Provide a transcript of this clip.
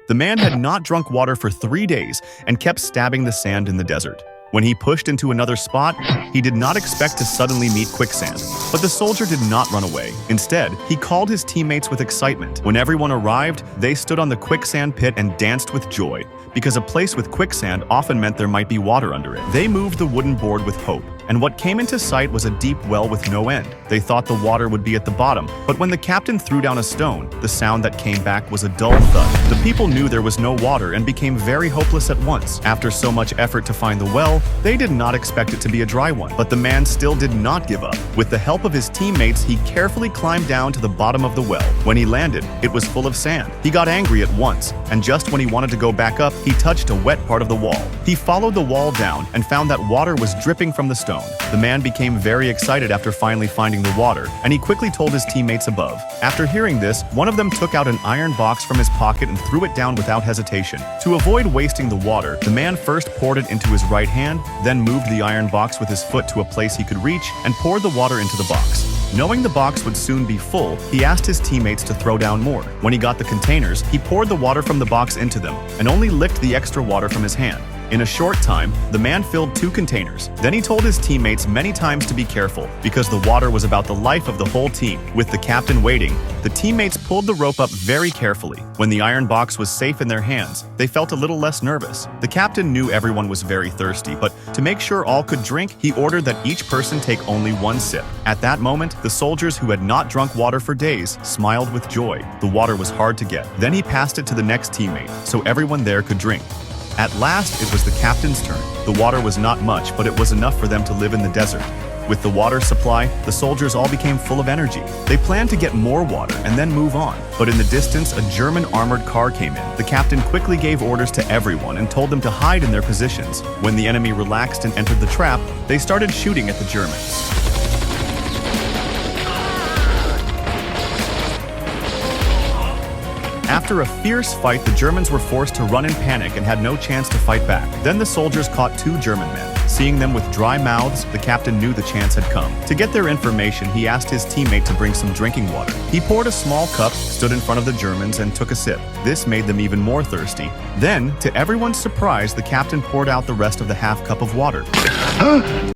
The man had not drunk water for 3 days and kept stabbing the sand in the desert. When he pushed into another spot, he did not expect to suddenly meet quicksand. But the soldier did not run away. Instead, he called his teammates with excitement. When everyone arrived, they stood on the quicksand pit and danced with joy, because a place with quicksand often meant there might be water under it. They moved the wooden board with hope, and what came into sight was a deep well with no end. They thought the water would be at the bottom, but when the captain threw down a stone, the sound that came back was a dull thud. The people knew there was no water and became very hopeless at once. After so much effort to find the well, they did not expect it to be a dry one, but the man still did not give up. With the help of his teammates, he carefully climbed down to the bottom of the well. When he landed, it was full of sand. He got angry at once, and just when he wanted to go back up, he touched a wet part of the wall. He followed the wall down and found that water was dripping from the stone. The man became very excited after finally finding the water, and he quickly told his teammates above. After hearing this, one of them took out an iron box from his pocket and threw it down without hesitation. To avoid wasting the water, the man first poured it into his right hand, then moved the iron box with his foot to a place he could reach and poured the water into the box. Knowing the box would soon be full, he asked his teammates to throw down more. When he got the containers, he poured the water from the box into them and only licked the extra water from his hand. In a short time, the man filled 2 containers. Then he told his teammates many times to be careful, because the water was about the life of the whole team. With the captain waiting, the teammates pulled the rope up very carefully. When the iron box was safe in their hands, they felt a little less nervous. The captain knew everyone was very thirsty, but to make sure all could drink, he ordered that each person take only 1 sip. At that moment, the soldiers who had not drunk water for days smiled with joy. The water was hard to get. Then he passed it to the next teammate, so everyone there could drink. At last, it was the captain's turn. The water was not much, but it was enough for them to live in the desert. With the water supply, the soldiers all became full of energy. They planned to get more water and then move on. But in the distance, a German armored car came in. The captain quickly gave orders to everyone and told them to hide in their positions. When the enemy relaxed and entered the trap, they started shooting at the Germans. After a fierce fight, the Germans were forced to run in panic and had no chance to fight back. Then the soldiers caught 2 German men. Seeing them with dry mouths, the captain knew the chance had come. To get their information, he asked his teammate to bring some drinking water. He poured a small cup, stood in front of the Germans, and took a sip. This made them even more thirsty. Then, to everyone's surprise, the captain poured out the rest of the half cup of water.